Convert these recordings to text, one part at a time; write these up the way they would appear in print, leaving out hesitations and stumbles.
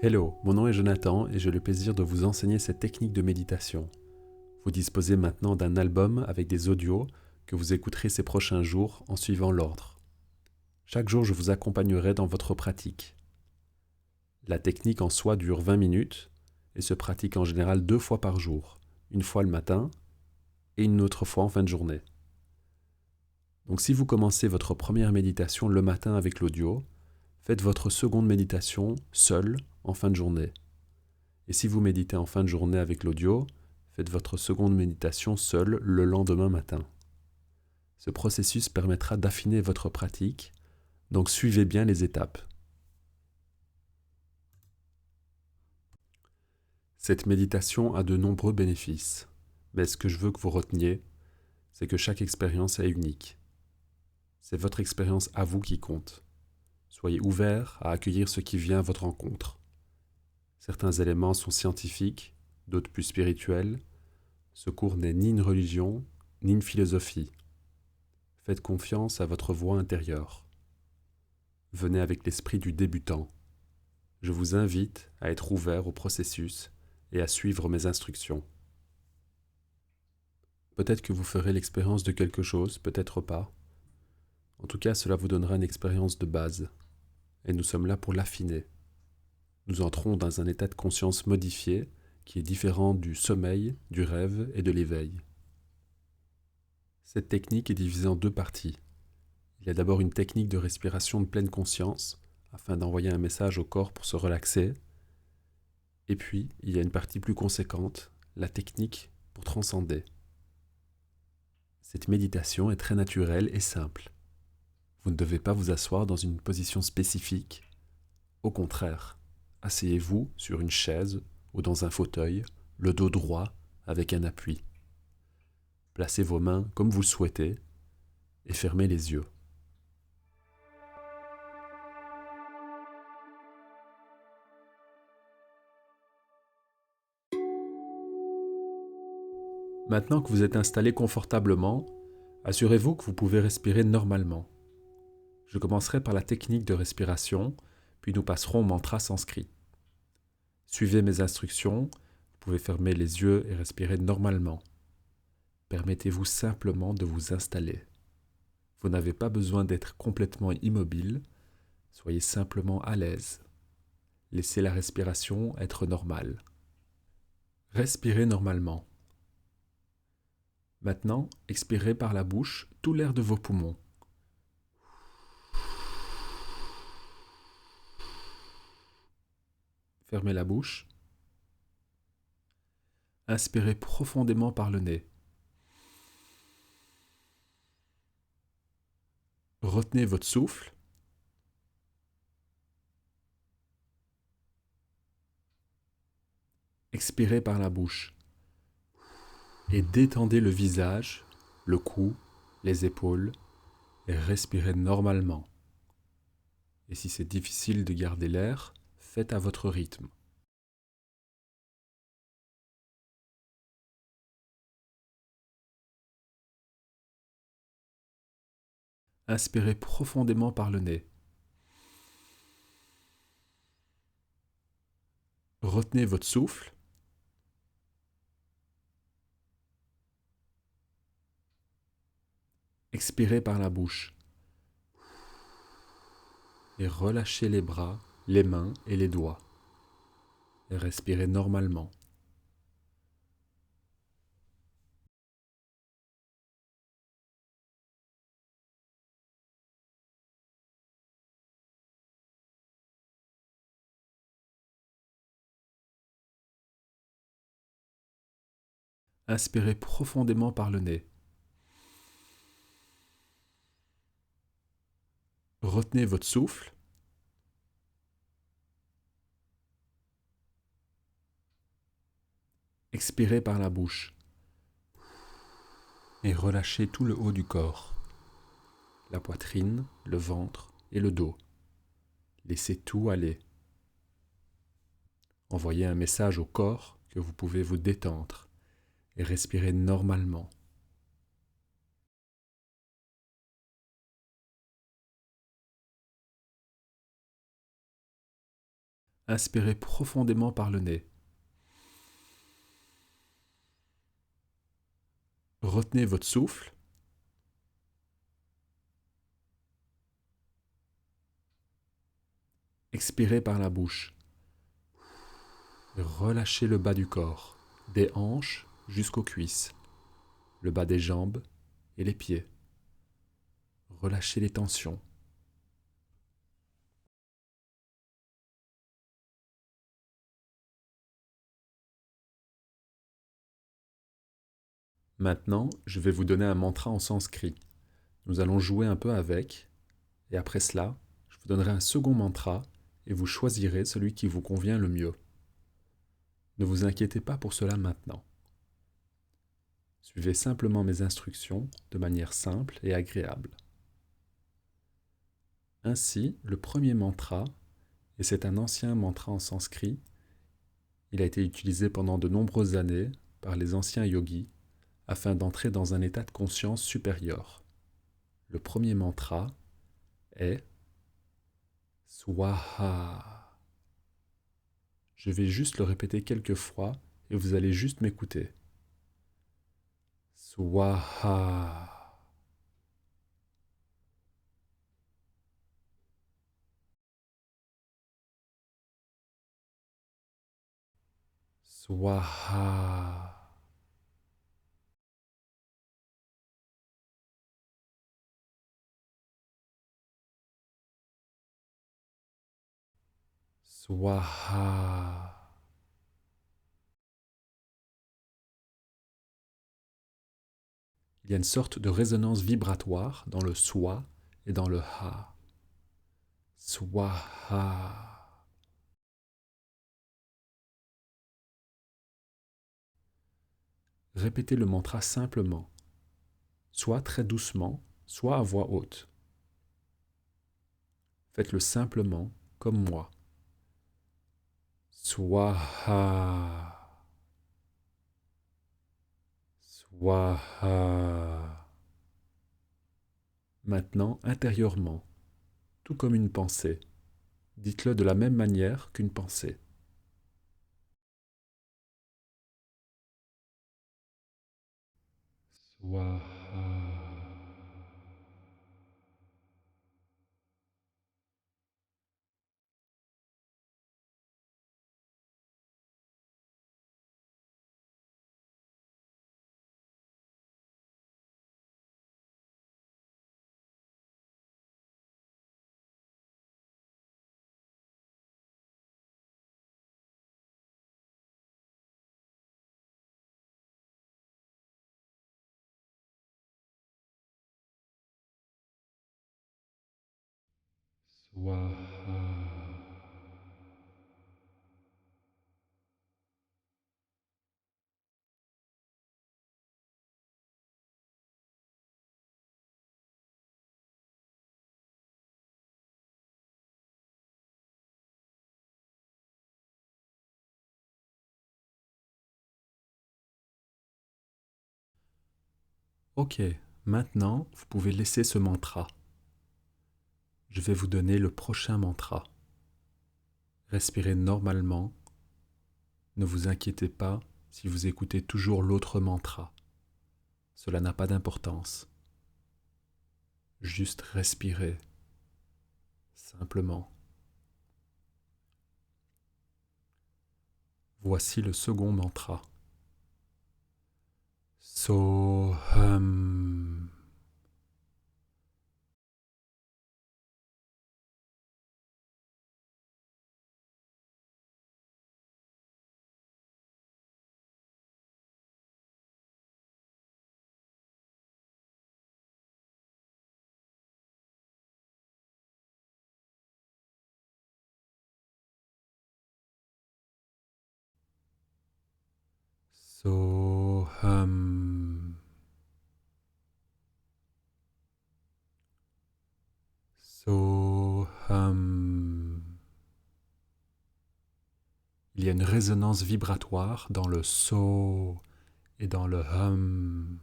Hello, mon nom est Jonathan et j'ai le plaisir de vous enseigner cette technique de méditation. Vous disposez maintenant d'un album avec des audios que vous écouterez ces prochains jours en suivant l'ordre. Chaque jour, je vous accompagnerai dans votre pratique. La technique en soi dure 20 minutes et se pratique en général 2 fois par jour, une fois le matin et une autre fois en fin de journée. Donc si vous commencez votre première méditation le matin avec l'audio, faites votre seconde méditation seul en fin de journée. Et si vous méditez en fin de journée avec l'audio, faites votre seconde méditation seul le lendemain matin. Ce processus permettra d'affiner votre pratique, donc suivez bien les étapes. Cette méditation a de nombreux bénéfices, mais ce que je veux que vous reteniez, c'est que chaque expérience est unique. C'est votre expérience à vous qui compte. Soyez ouvert à accueillir ce qui vient à votre rencontre. Certains éléments sont scientifiques, d'autres plus spirituels. Ce cours n'est ni une religion, ni une philosophie. Faites confiance à votre voix intérieure. Venez avec l'esprit du débutant. Je vous invite à être ouvert au processus et à suivre mes instructions. Peut-être que vous ferez l'expérience de quelque chose, peut-être pas. En tout cas, cela vous donnera une expérience de base. Et nous sommes là pour l'affiner. Nous entrons dans un état de conscience modifié qui est différent du sommeil, du rêve et de l'éveil. Cette technique est divisée en 2 parties. Il y a d'abord une technique de respiration de pleine conscience, afin d'envoyer un message au corps pour se relaxer. Et puis, il y a une partie plus conséquente, la technique pour transcender. Cette méditation est très naturelle et simple. Vous ne devez pas vous asseoir dans une position spécifique. Au contraire, asseyez-vous sur une chaise ou dans un fauteuil, le dos droit avec un appui. Placez vos mains comme vous le souhaitez et fermez les yeux. Maintenant que vous êtes installé confortablement, assurez-vous que vous pouvez respirer normalement. Je commencerai par la technique de respiration, puis nous passerons au mantra sanskrit. Suivez mes instructions, vous pouvez fermer les yeux et respirer normalement. Permettez-vous simplement de vous installer. Vous n'avez pas besoin d'être complètement immobile, soyez simplement à l'aise. Laissez la respiration être normale. Respirez normalement. Maintenant, expirez par la bouche tout l'air de vos poumons. Fermez la bouche. Inspirez profondément par le nez. Retenez votre souffle. Expirez par la bouche. Et détendez le visage, le cou, les épaules, et respirez normalement. Et si c'est difficile de garder l'air, faites à votre rythme. Inspirez profondément par le nez. Retenez votre souffle. Expirez par la bouche. Et relâchez les bras, les mains et les doigts. Et respirez normalement. Inspirez profondément par le nez. Retenez votre souffle. Expirez par la bouche. Et relâchez tout le haut du corps. La poitrine, le ventre et le dos. Laissez tout aller. Envoyez un message au corps que vous pouvez vous détendre et respirer normalement. Inspirez profondément par le nez. Retenez votre souffle. Expirez par la bouche. Relâchez le bas du corps, des hanches jusqu'aux cuisses, le bas des jambes et les pieds. Relâchez les tensions. Maintenant, je vais vous donner un mantra en sanskrit. Nous allons jouer un peu avec, et après cela, je vous donnerai un second mantra et vous choisirez celui qui vous convient le mieux. Ne vous inquiétez pas pour cela maintenant. Suivez simplement mes instructions de manière simple et agréable. Ainsi, le premier mantra, et c'est un ancien mantra en sanskrit, il a été utilisé pendant de nombreuses années par les anciens yogis afin d'entrer dans un état de conscience supérieur. Le premier mantra est Swaha. Je vais juste le répéter quelques fois et vous allez juste m'écouter. Swaha. Swaha. Swaha. Il y a une sorte de résonance vibratoire dans le swa et dans le ha. Swaha. Répétez le mantra simplement, soit très doucement, soit à voix haute. Faites-le simplement, comme moi. Swaha. Swaha. Maintenant, intérieurement, tout comme une pensée, dites-le de la même manière qu'une pensée. Swaha. Swaha. Ok, maintenant vous pouvez laisser ce mantra. Je vais vous donner le prochain mantra. Respirez normalement. Ne vous inquiétez pas si vous écoutez toujours l'autre mantra. Cela n'a pas d'importance. Juste respirez, simplement. Voici le second mantra. Soham. Soham. Soham. Il y a une résonance vibratoire dans le so et dans le hum.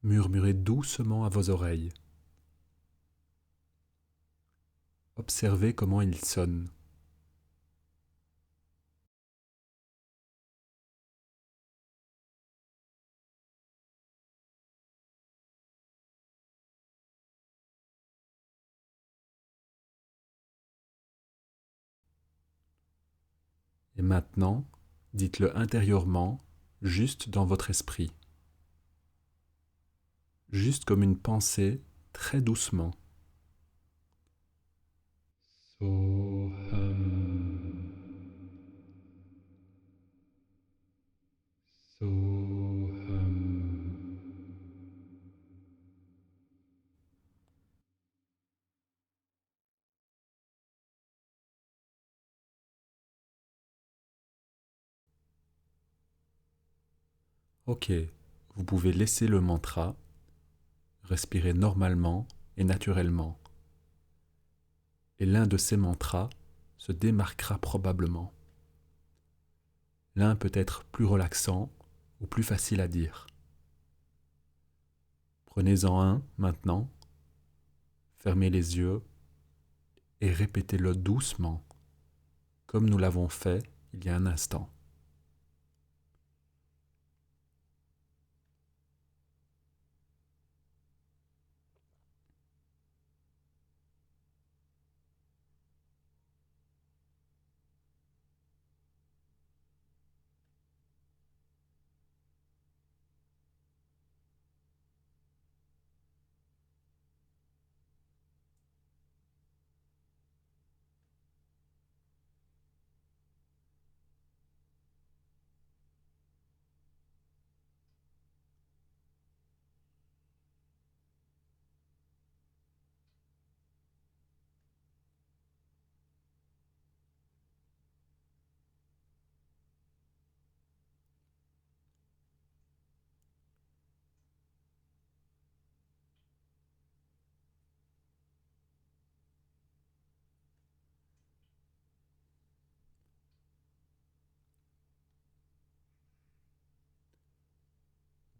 Murmurez doucement à vos oreilles. Observez comment il sonne. Et maintenant, dites-le intérieurement, juste dans votre esprit, juste comme une pensée, très doucement. Soham. Soham. Ok, vous pouvez laisser le mantra, respirer normalement et naturellement. Et l'un de ces mantras se démarquera probablement. L'un peut être plus relaxant ou plus facile à dire. Prenez-en un maintenant, fermez les yeux et répétez-le doucement, comme nous l'avons fait il y a un instant.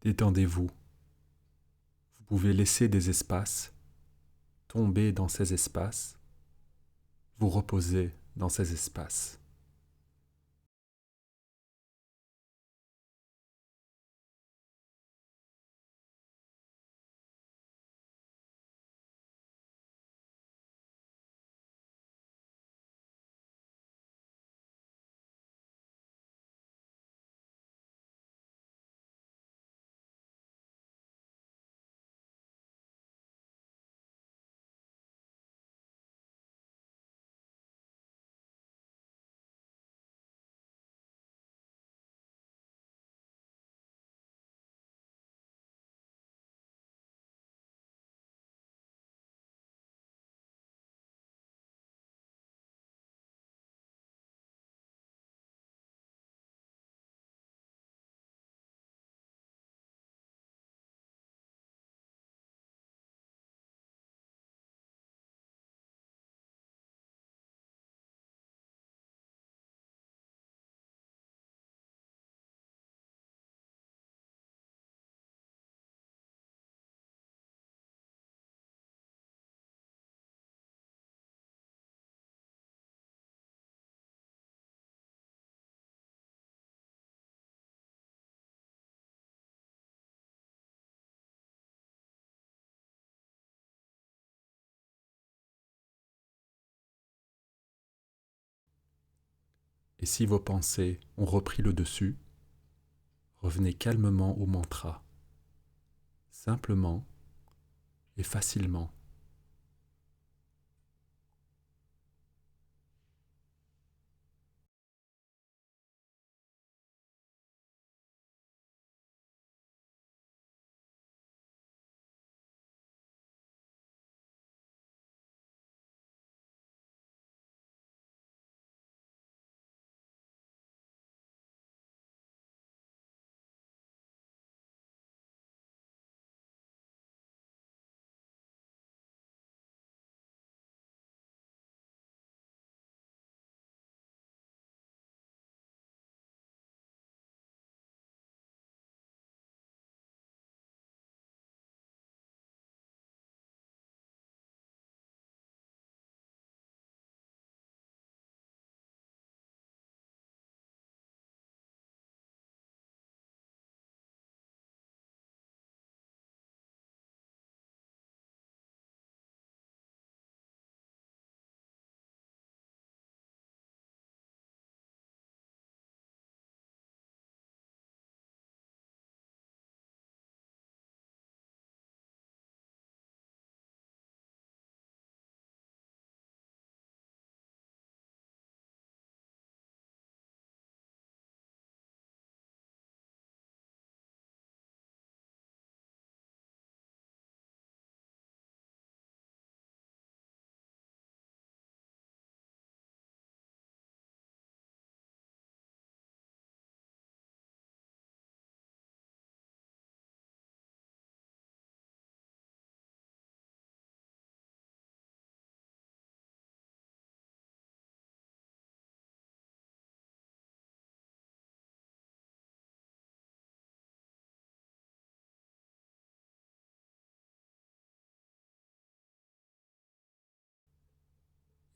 Détendez-vous. Vous pouvez laisser des espaces, tomber dans ces espaces, vous reposer dans ces espaces. Et si vos pensées ont repris le dessus, revenez calmement au mantra, simplement et facilement.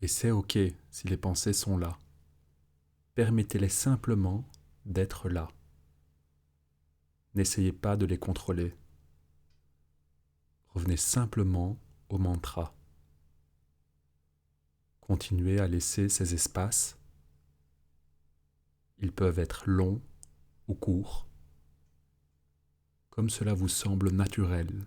Et c'est OK si les pensées sont là. Permettez-les simplement d'être là. N'essayez pas de les contrôler. Revenez simplement au mantra. Continuez à laisser ces espaces. Ils peuvent être longs ou courts, comme cela vous semble naturel.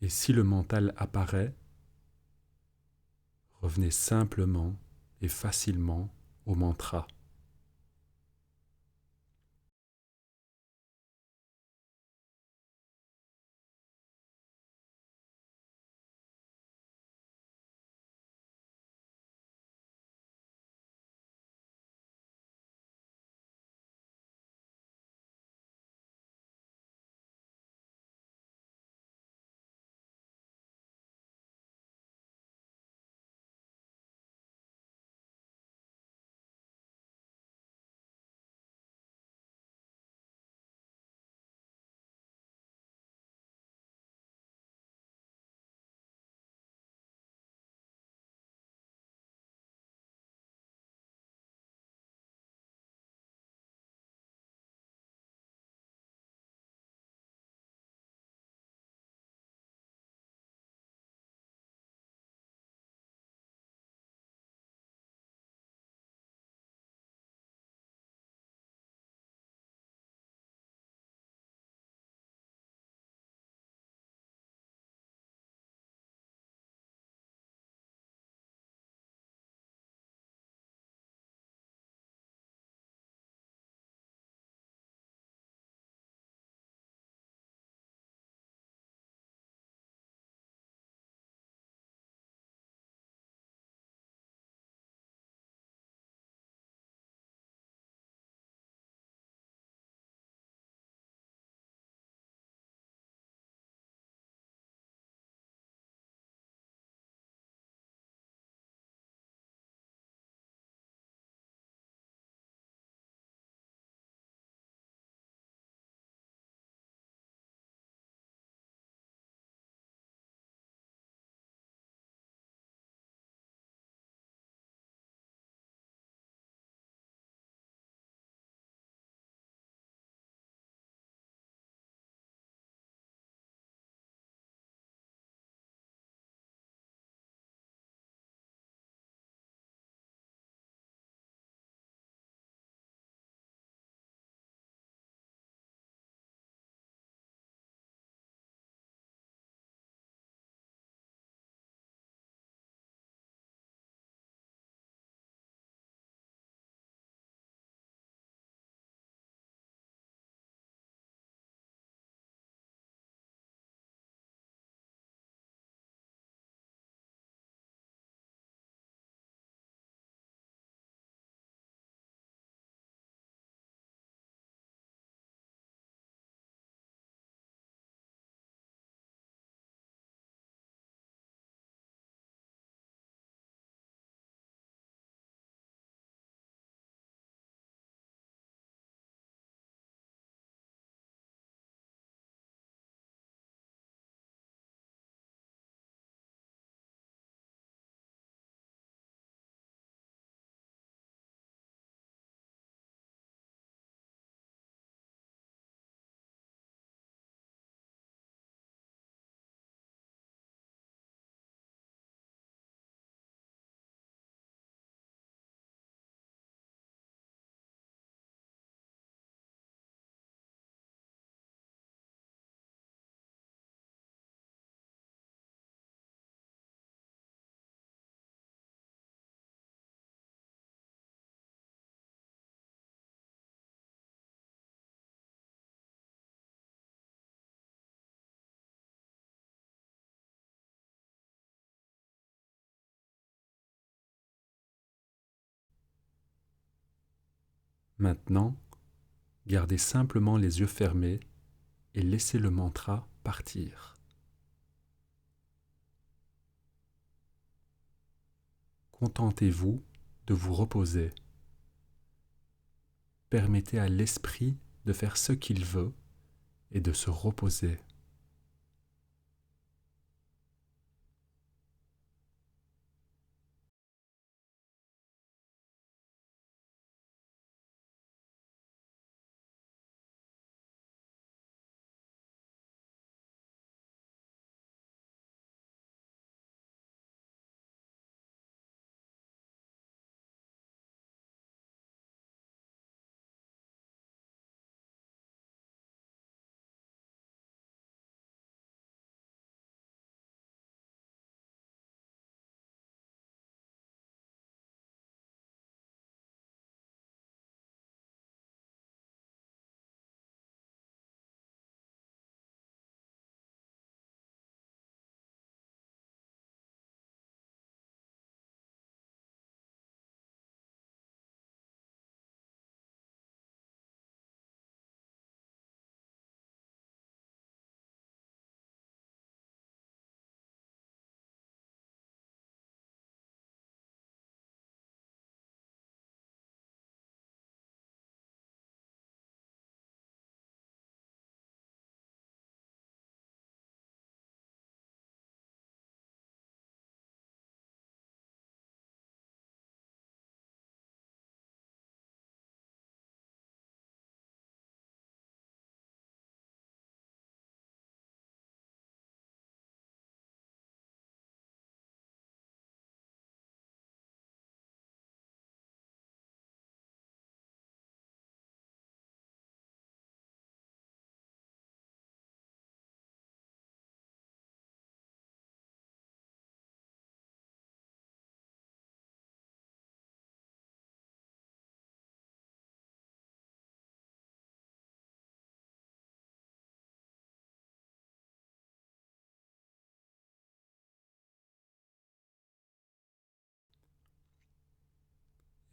Et si le mental apparaît, revenez simplement et facilement au mantra. Maintenant, gardez simplement les yeux fermés et laissez le mantra partir. Contentez-vous de vous reposer. Permettez à l'esprit de faire ce qu'il veut et de se reposer.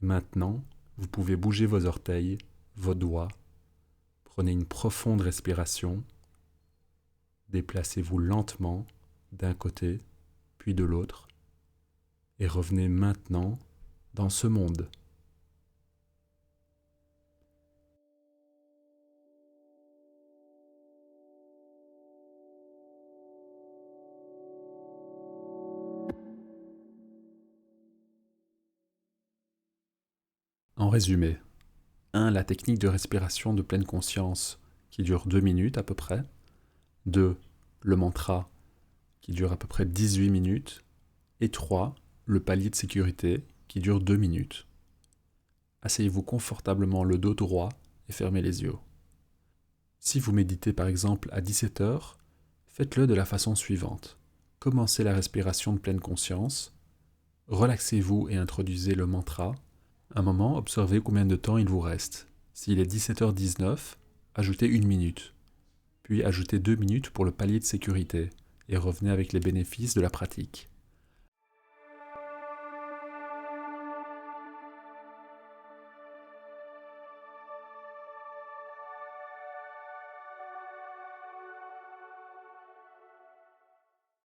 Maintenant, vous pouvez bouger vos orteils, vos doigts. Prenez une profonde respiration. Déplacez-vous lentement d'un côté, puis de l'autre, et revenez maintenant dans ce monde. En résumé, 1. La technique de respiration de pleine conscience qui dure 2 minutes à peu près. 2. Le mantra qui dure à peu près 18 minutes. Et 3. Le palier de sécurité qui dure 2 minutes. Asseyez-vous confortablement le dos droit et fermez les yeux. Si vous méditez par exemple à 17h, faites-le de la façon suivante. Commencez la respiration de pleine conscience, relaxez-vous et introduisez le mantra. Un moment, observez combien de temps il vous reste. S'il est 17h19, ajoutez 1 minute, puis ajoutez 2 minutes pour le palier de sécurité et revenez avec les bénéfices de la pratique.